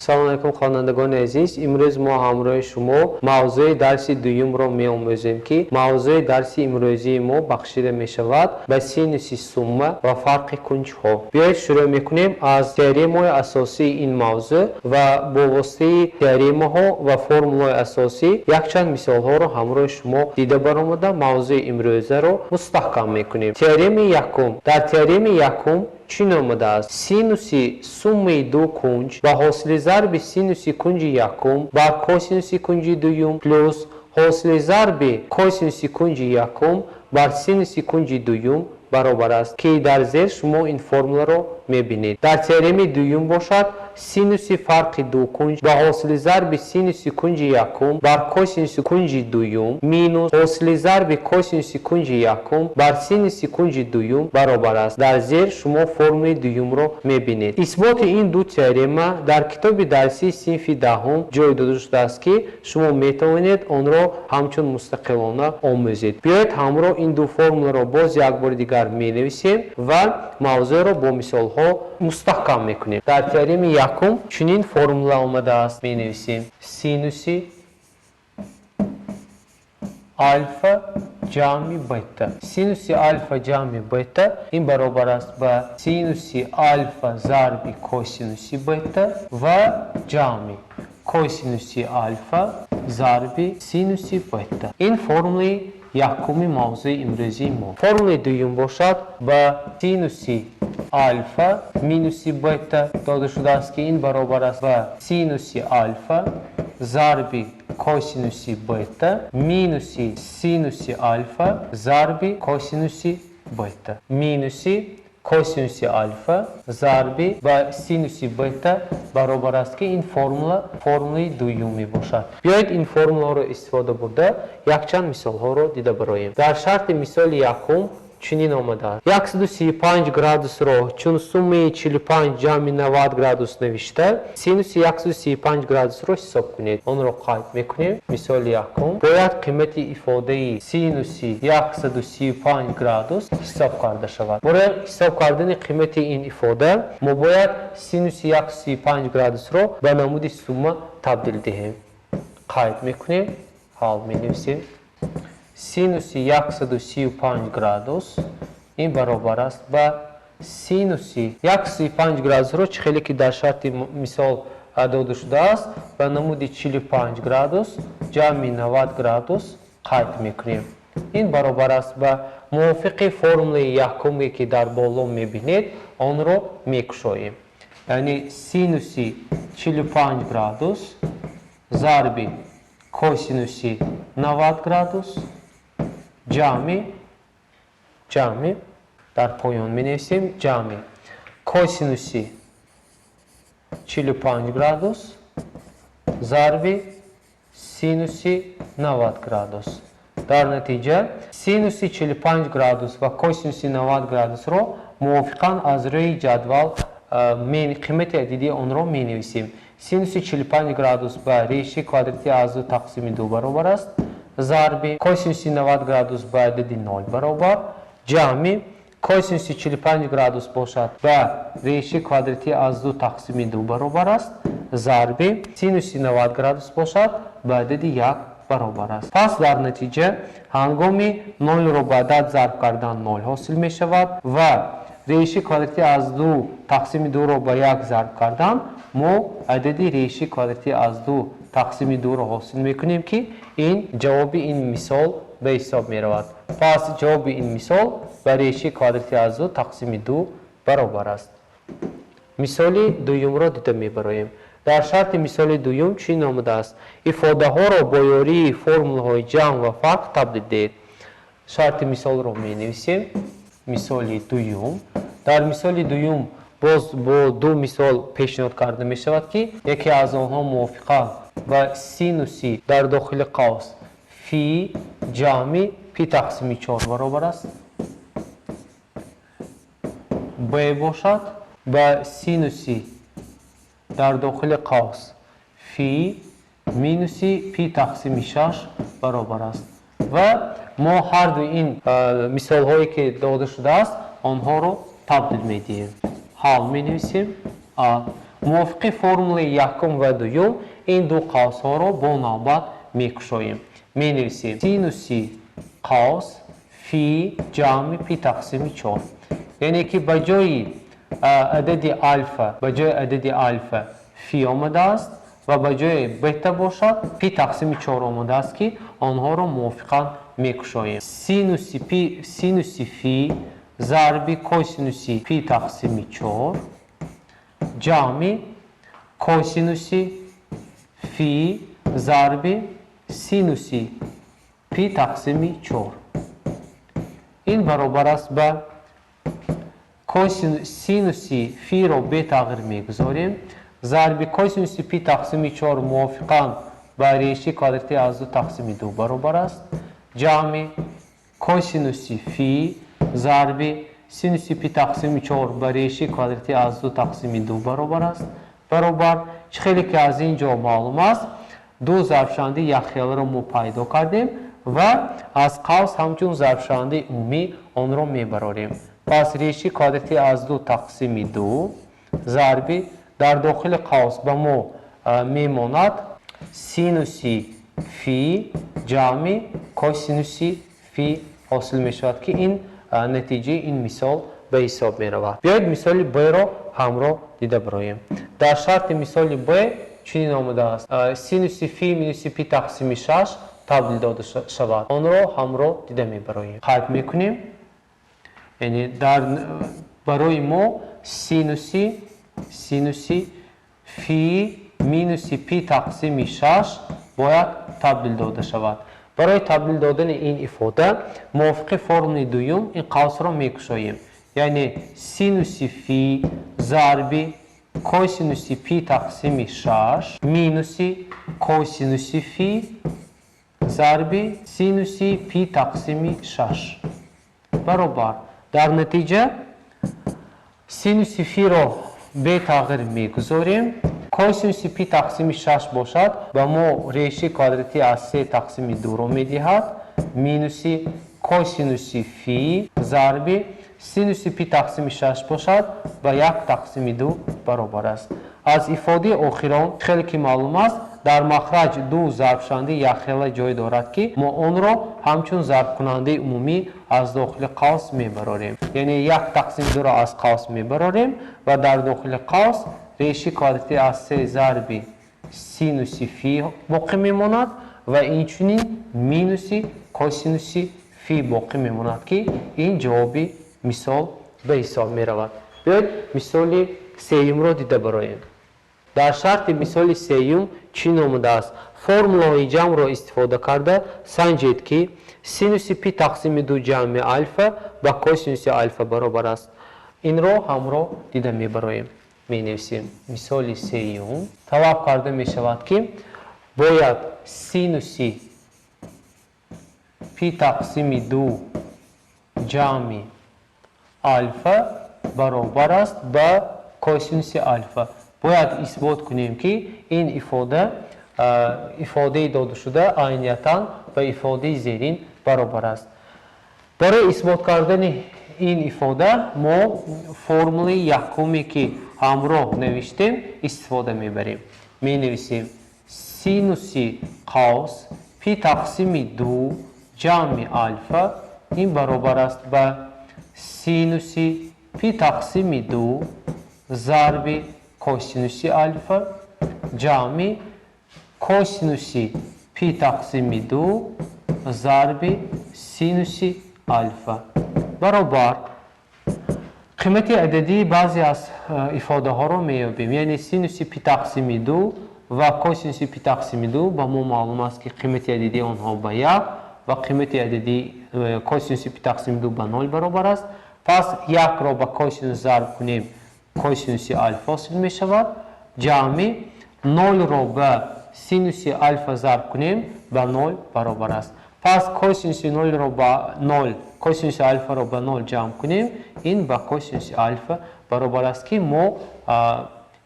Салом алейкум хонандагони азиз, имрӯз мо ҳамроҳи шумо мавзӯи дарси дуюмро меомӯзем ки мавзӯи дарси имрӯзии мо бахшида мешавад ба синуси сумма ва фарқи кунҷҳо. Биёед шурӯъ мекунем аз теоремаҳои асосии ин мавзӯъ ва бо воситаи теоремаҳо ва формулаҳои асосӣ якчанд мисолҳоро ҳамроҳи шумо дида баромада мавзӯи имрӯзаро мустаҳкам мекунем. Теореми якум. Дар теореми якум чӣ омадааст? Синуси суммаи ду кунҷ ба ҳосили зарби синуси кунҷи якум бар косинуси кунҷи дуюм плюс ҳосили зарби косинуси кунҷи якум бар синуси кунҷи дуюм баробар аст ки дар зер шумо ин формуларо мебинед. Дар теореми дуюм бошад синуси фарқи ду кунҷ ба ҳосили зарби синуси кунҷи якум бар косинуси кунҷи дуюм минус ҳосили зарби косинуси кунҷи якум бар синуси кунҷи дуюм баробар аст. Дар зер шумо формулаи дуюмро мебинед. Исботи ин ду теорема дар китоби дарсии синфи даҳум ҷой дода шудааст ки шумо метавонед онро ҳамчун мустақилона омӯзед. Биёед ҳамроҳ ин ду формуларо боз якбори дигар менависем ва мавзӯъро бо мисолҳо мустаҳкам мекунем. Дар теореми якум чунин формула омадааст, менависем синуси альфа ҷамъи бета. Синуси альфа ҷамъи бета ин баробар аст ба синуси альфа зарби косинуси бета ва ҷамъи косинуси альфа зарби синуси бета. Ин формулаи якуми мавзӯи имрӯзии мо. Формулаи дуюм бошад ба синуси альфа минуси бета дода шудааст ки ин баробар аст ба синуси альфа зарби косинуси бета минуси синуси альфа зарби косинуси бета минуси косинуси альфа зарби ба синуси бета баробар аст ки ин формулаи дуюм мебошад. Биёед ин формулаҳоро истифода бурда якчанд мисолҳоро дида бароем. Дар шарти мисоли якум чунин омадааст. 135 градусро чун суммаи 45 ҷамъи 90 градус навишта синуси 135 градусро ҳисоб кунед. Онро қайд мекунем. Мисоли якум. Бояд қимати ифодаи синуси 135 градус ҳисоб карда шавад. Барои ҳисоб кардани қимати ин ифода мо бояд синуси 135 градусро ба намуди сумма табдил диҳем. Қайд мекунем. ҳал менависем. Синуси 135 градус ин баробар аст ба синуси 135 градусро чӣ хеле ки дар шарти мисол дода шудааст ба намуди 45 градус ҷамъи 90 градус қайд мекунем. Ин баробар аст ба мувофиқи формулаи якуме ки дар боло мебинед онро мекушоем. Яъне синуси 45 градус зарби косинуси 90 градус ҷамъи дар поён менависем ҷамъи косинуси 45 градус зарби синуси 90 градус. Дар натиҷа синуси 45 градус ва косинуси 90 градусро мувофиқан аз рӯи ҷадвал қимати адидии онро менависем. Синуси 45 градус ба реши квадрати аз 2 тақсими 2 баробар аст зарби косинуси 90 градус ба адади 0 баробар ҷамъи косинуси 45 градус бошад ба реши квадрати аз 2 тақсими 2 баробар аст зарби синуси 90 градус бошад ба адади 1 баробар аст. Пас дар натиҷа ҳангоми 0ро ба адад зарб кардан 0 ҳосил мешавад ва реши квадрати аз 2 тақсими 2ро ба 1 зарб кардан мо адади реши квадрати аз 2 тақсими 2ро ҳосил мекунем ки ин ҷавоби ин мисол ба ҳисоб меравад. Пас ҷавоби ин мисол ба реши квадрати аз 2 тақсими 2 баробар аст. Мисоли дуюмро дида мебароем. Дар шарти мисоли дуюм чунин омадааст. Ифодаҳоро бо ёрии формулаҳои ҷамъ ва фарқ табдил диҳед. Шарти мисолро менависем. Мисоли дуюм. Дар мисоли дуюм боз бо ду мисол пешниҳод карда мешавад ки яке аз онҳо мувофиқан ба синуси дар дохили қавс фи ҷамъи пи тақсими 4 баробар аст б бошад ба синуси дар дохили қавс фи минуси пи тақсими 6 баробар аст. Ва мо ҳарду ин мисолҳое ки дода шудааст онҳоро табдил медиҳем. ҳал менависем. موافق فرمول یکم و دوم این دو قوس ها رو با نوبت میکشاییم. می نویسیم سینوسی قوس فی جمع پی تقسیم 4. یعنی که به جای عدد الفا فی آمده است و به جای بتا باشد پی تقسیم 4 آمده است که آنها رو موافقا میکشاییم. سینوسی فی ضرب کوسینوسی پی تقسیم 4 جمع کوسینوسی فی ضرب سینوسی پی تقسیم 4. این برابر است به سینوسی فی رو به تغییر میگذاریم. ضرب کوسینوسی پی تقسیم 4 موافقاً با ریشه کادراتی از 2 تقسیم 2 برابر است. جمع کوسینوسی فی ضرب سینوسی پی تقسیم 4 با ریشه کادراتی از 2 تقسیم 2 برابر است. برابر خیلی که از اینجا معلوم است دو ضربشنده یخیل رو ما پیدا کردیم و از قوس همچون ضربشنده عمومی آن رو میبراریم. پس ریشه کادراتی از 2 تقسیم 2 ضرب در داخل قوس به ما میماند سینوسی فی جمع کوسینوسی فی حاصل می شود که این نتیجه این مثال به حساب می رود. بیایید مثال ب را همراه دیده برایم. در شرط مثال ب چنین آمده است سینوسی فی مینوسی پی تقسیم 6 تبدیل داده شود. آن را همراه دیده می برایم. خلق می کنیم. یعنی برای ما سینوسی فی مینوسی پی تقسیم 6 باید تبدیل داده شود. برای تبدیل دادن این افاده موافق فرمول دوم این قوس را میکشاییم. یعنی سینوسی فی ضرب کوسینوسی پی تقسیم 6 مینوسی کوسینوسی فی ضرب سینوسی پی تقسیم 6 برابر در نتیجه سینوسی فی را به تغییر میگذاریم. کوسینوسی پی تقسیم 6 باشد و ما ریشه کادراتی از 3 تقسیم 2 رو میدهد مینوسی کوسینوسی فی ضرب سینوسی پی تقسیم 6 باشد و 1 تقسیم 2 برابر است. از افاده آخران خیلی که معلوم است در مخرج دو ضربشنده یخیل جای دارد که ما آن را همچون ضرب کننده عمومی از داخل قوس میبراریم. یعنی 1 تقسیم 2 را از قوس میبراریم و در داخل قوس ریشه کادراتی از 3 ضرب سینوسی فی باقی میماند و اینچنین مینوسی کوسینوسی فی باقی میماند که این جوابی مثال به حساب می رود. بیاید مثال سیوم را دیده برایم. در شرط مثال سیوم چی آمده است؟ فرمولای جمع را استفاده کرده سنجید که سینوسی پی تقسیم 2 جمع الفا با کوسینوسی الفا برابر است. این را همراه دیده می برایم. می نویسیم مثال سیوم طلب کرده می شود که باید سینوسی پی تقسیم 2 جمع الفا برابر است با کوسینوس الفا. باید اثبات کنیم که این افاده داده شده عینیتا با افاده زیرین برابر است. برای اثبات کردن این افاده ما فرمول یکمی که همراه نوشتیم استفاده میبریم. می نویسیم سینوسی قوس پی تقسیم 2 جمع الفا این برابر است با سینوسی پی تقسیم 2 ضرب کوسینوسی الفا جمع کوسینوسی پی تقسیم 2 ضرب سینوسی الفا برابر قیمت عددی بعضی از افاده ها رو میابیم. یعنی سینوسی پی تقسیم 2 و کوسینوسی پی تقسیم 2 با ما معلوم است که قیمت عددی آنها با 1 و قیمت عددی کوسینوسی پی تقسیم 2 با 0 برابر است. پس 1 را با کوسینوس ضرب کنیم کوسینوسی الفا حاصل می شود. جمع 0 را با سینوسی الفا ضرب کنیم با 0 برابر است. پس کوسینوسی 0 را با 0 کوسینوس الفا را با 0 جمع کنیم این با کوسینوس الفا برابر است که ما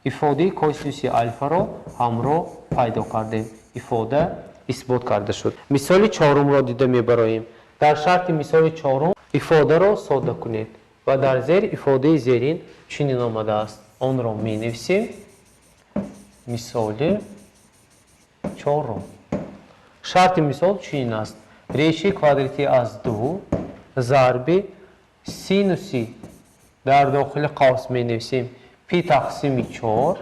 افاده کوسینوس الفا را همراه پیدا کردیم. افاده اثبات کرده شد. مثال چهارم را دیده میبراییم. در شرط مثال چهارم افاده را ساده کنید و در زیر افاده زیرین چنین آمده است. آن را می نویسیم مثال چهارم. شرط مثال چنین است: ریشه کوادراتی از 2 ضرب سینوسی در داخل قوس می نویسیم پی تقسیم 4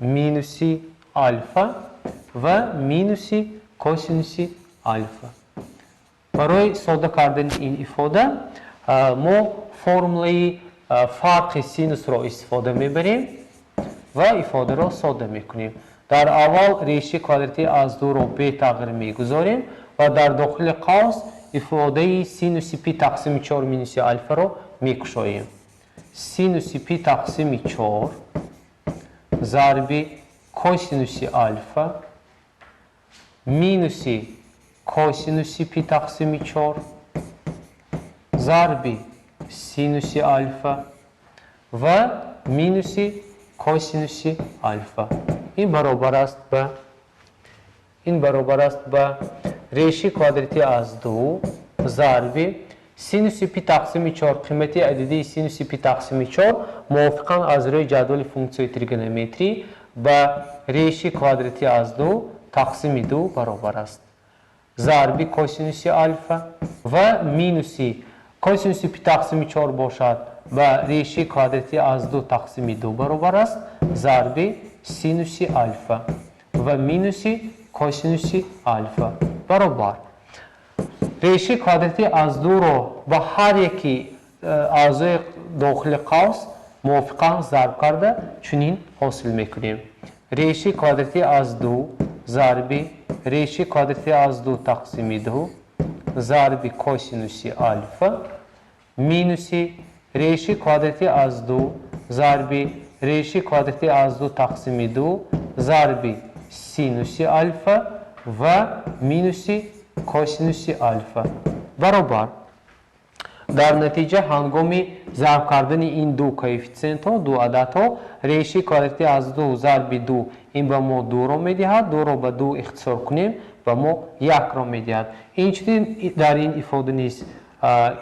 مینوسی آلفا و مینوسی کوسینوسی آلفا. برای ساده کردن این ifade ما فرموله فرق سینوس را استفاده میبریم و ifade را ساده میکنیم. در اول ریشه کوادراتی از 2 را به تغییر میگذاریم و در داخل قوس ifade سینوس پی تقسیم 4 مینوس آلفا را میکشاییم. سینوس پی تقسیم 4 ضرب کوسینوس آلفا مینوس کوسینوس پی تقسیم 4 ضرب سینوس آلفا و مینوس کوسینوس آلفا. این برابر است به ریشه کوادراتی از 2 ضرب سینوس پی تقسیم 4 قیمت عددی سینوس پی تقسیم 4 موافقاً از روی جدول فونکسیون تریگونومتری به ریشه کوادراتی از 2 تقسیم 2 برابر است. ضرب کوسینوس آلفا و مینوس کوسینوس پی تقسیم 4 باشد و ریشه کوادراتی از 2 تقسیم 2 برابر است. ضرب سینوس آلفا و مینوس کوسینوس آلفا برابر. ریشه کوادراتی از 2 را با هر یکی اعضای داخل قوس موافقاً ضرب کرده چنین حاصل میکنیم: ریشه کوادراتی از 2 ضرب ریشه کوادراتی از 2 تقسیم 2 ضرب کوسینوس آلفا مینوس ریشه کوادراتی از 2 ضرب ریشه کوادراتی از 2 تقسیم 2 ضرب سینوس آلفا و مینوس کوسینوس آلفا برابر. در نتیجه هنگامی ضرب کردن این دو کوفیسیانت ها دو عدد ها ریشه کوادراتی از 2 ضرب 2 این به ما 2 را میدهد. 2 را به 2 اختصار کنیم به ما 1 را میدهد. اینچنین در این ifade نیست،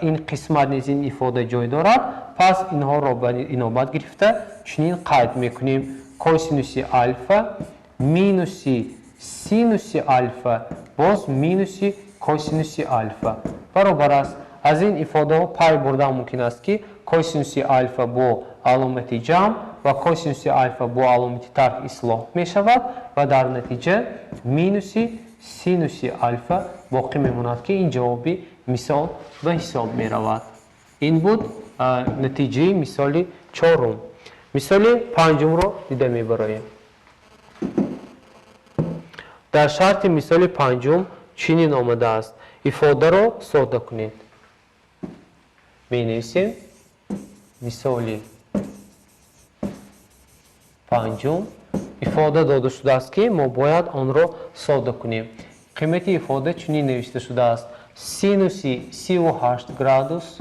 این قسمت نیز این ifade جای دارد. پس اینها را به اینابت گرفته چنین قید میکنیم: کوسینوس آلفا مینوس سینوس آلفا باز مینوس کوسینوس آلفا برابر است. از این ifade ها پای بردن ممکن است که کوسینوس آلفا با علامت جمع و کوسینوس آلفا با علامت ترک اصلاح می شود و در نتیجه مینوس سینوس آلفا باقی میماند که این جوابی مثال به حساب می رود. این بود نتیجه مثال 4. مثال 5 را دیده می برایم. در شرط مثال 5 چنین آمده است: ifade را ساده کنید. می نویسیم مثال 5 ifade داده شده است که ما باید آن را ساده کنیم. قیمت ifade چنین نوشته شده است: سینوس 38 گرادوس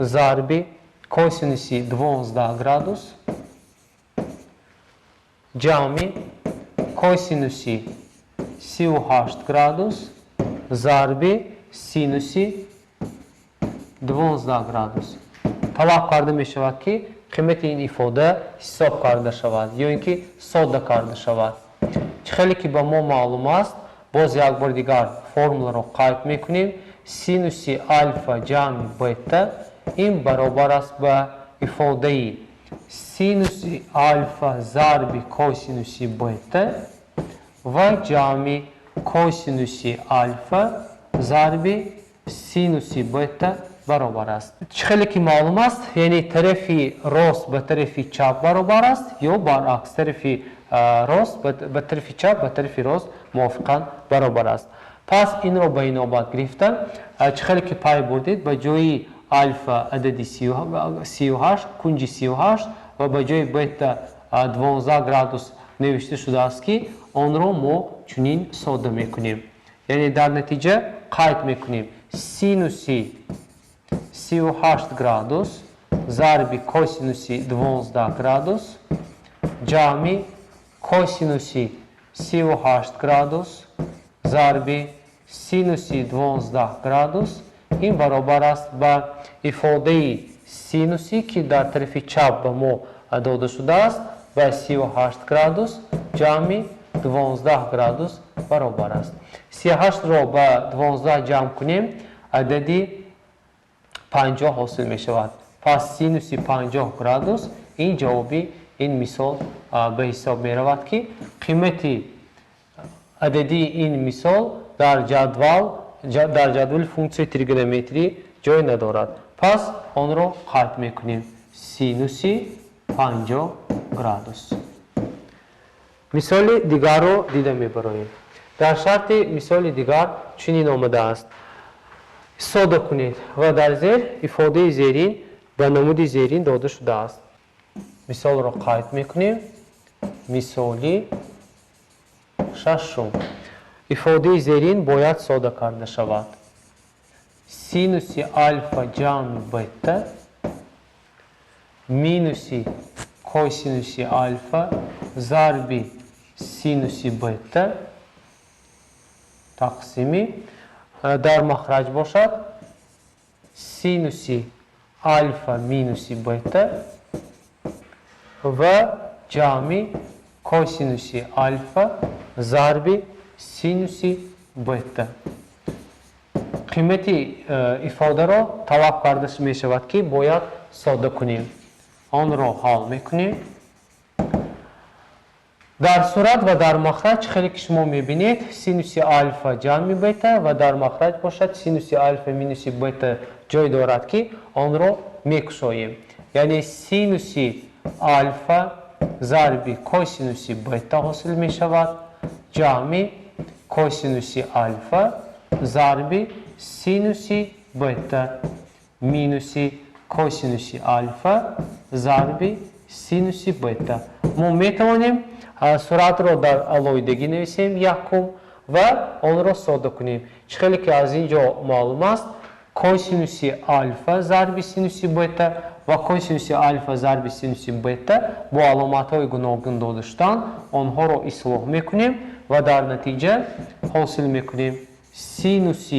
ضرب کوسینوس 12 گرادوس جمع کوسینوس 38 گرادوس ضرب سینوس 12 گرادوس. طلب کرده می شود که قیمت این ifade حساب کرده شود یا اینکه ساده کرده شود. خیلی که به ما معلوم است باز یک بار دیگر فرمول را قید میکنیم: سینوس آلفا جمع بتا این برابر است به ifade سینوس آلفا ضرب کوسینوس بتا و جمع کوسینوس آلفا ضرب سینوس بتا برابر است. خیلی که معلوم است یعنی طرف راست به طرف چپ برابر است یا برعکس طرف راست به طرف چپ به طرف راست موافقاً برابر است. پس این را به اینابت گرفتن خیلی که پای بردید به جای آلفا عدد 38 کنج 38 و به جای بتا 12 گرادوس نوشته شده است که آن را ما چنین ساده میکنیم. یعنی در نتیجه قید میکنیم: سینوس 38 گرادوس ضرب کوسینوس 12 گرادوس جمع کوسینوس 38 گرادوس ضرب سینوس 12 گرادوس این برابر است به ifade سینوسی که در طرف چپ به ما داده شده است و 38 گرادوس جمع 12 گرادوس برابر است. 38 رو با 12 جمع کنیم عددی 50 حاصل می شود. پس سینوس 50 گرادوس این جوابی این مثال به حساب می رود که قیمت عددی این مثال در جدول فونکسیون تریگونومتری جای ندارد. پس آن را قطع می کنیم. سینوس 50 گرادوس. مثال دیگر رو دیده می براییم. در شرط مثال دیگر چنین آمده است. ساده کنید و در زیر ifade زیرین و نمود زیرین داده شده است. مثال را قطع می کنیم. مثالی ششم. ifade زیرین باید ساده کرده شود. سینوس آلفا جمع بتا مینوس کوسینوس آلفا ضرب سینوس بتا تقسیمی در مخرج باشد سینوس آلفا مینوس بتا و جمع کوسینوس آلفا ضرب سینوس بتا. قیمت ifade را طلب کرده می شود که باید ساده کنیم. آن را حل میکنیم. در صورت و در مخرج خیلی که شما میبینید سینوس آلفا جمع بتا و در مخرج باشد سینوس آلفا مینوس بتا جای دارد که آن را میکشاییم. یعنی سینوس آلفا ضرب کوسینوس بتا حاصل می شود جمع کوسینوس آلفا ضرب سینوس بتا مینوس کوسینوس آلفا ضرب سینوس بتا. ما میتوانیم صورت را در علایدگی نویسیم یکم و آن را ساده کنیم. خیلی که از اینجا معلوم است کوسینوس آلفا ضرب سینوس بتا و کوسینوس آلفا ضرب سینوس بتا با علامت های گوناگون داده شدند آنها را اصلاح میکنیم و در نتیجه حاصل میکنیم سینوس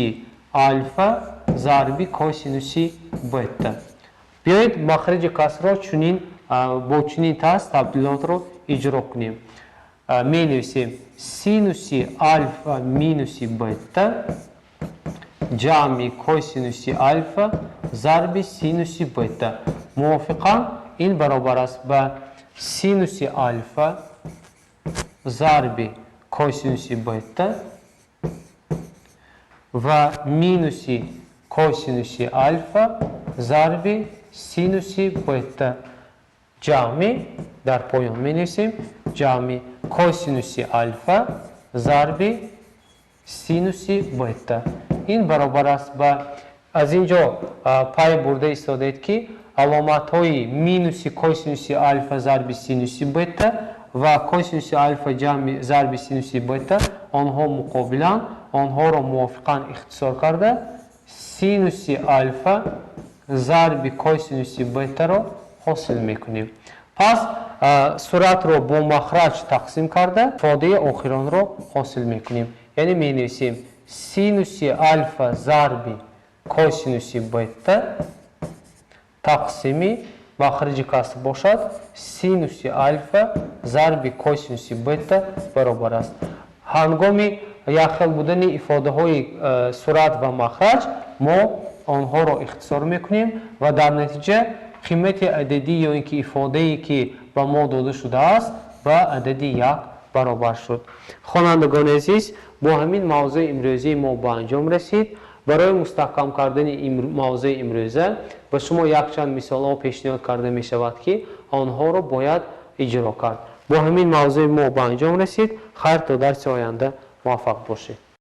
آلفا ضرب کوسینوس بتا. بیایید مخرج کسر را با چنین طرز تبدیلات را اجرا کنیم. می نویسیم سینوس آلفا مینوس بتا جمع کوسینوس آلفا ضرب سینوس بتا. موافقا این برابر است به سینوس آلفا ضرب کوسینوس بتا و مینوس کوسینوس آلفا ضرب سینوس بتا جمع در پایان می نویسیم جمع کوسینوس آلفا ضرب سینوس بتا. این برابر است به از اینجا پای برده ایستادید که علامت های مینوس کوسینوس آلفا ضرب سینوس بتا و کوسینوس آلفا جمع ضرب سینوس بتا آنها مقابلان آنها را موافقا اختصار کرده سینوس آلفا ضرب کوسینوس بتا را حاصل میکنیم. پس صورت را با مخرج تقسیم کرده ifade آخران را حاصل میکنیم. یعنی می نویسیم سینوس آلفا ضرب کوسینوس بتا تقسیمی مخرج کسر باشد سینوس آلفا ضرب کوسینوس بتا برابر است. هنگامی یخل بودن ifade های صورت و مخرج ما آنها را اختصار میکنیم و در نتیجه قیمت عددی یا اینکه ifade ای که به ما داده شده است با عددی 1 برابر شد. خوانندگان عزیز با همین موضوع امروزی ما به انجام رسید. برای مستحکم کردن این موضوع امروزه به شما یک چند مثال ها پیشنهاد کرده می شود که آنها را باید اجرا کرد. با همین موضوع ما به انجام رسید. خیر تا درس آینده موفق باشید.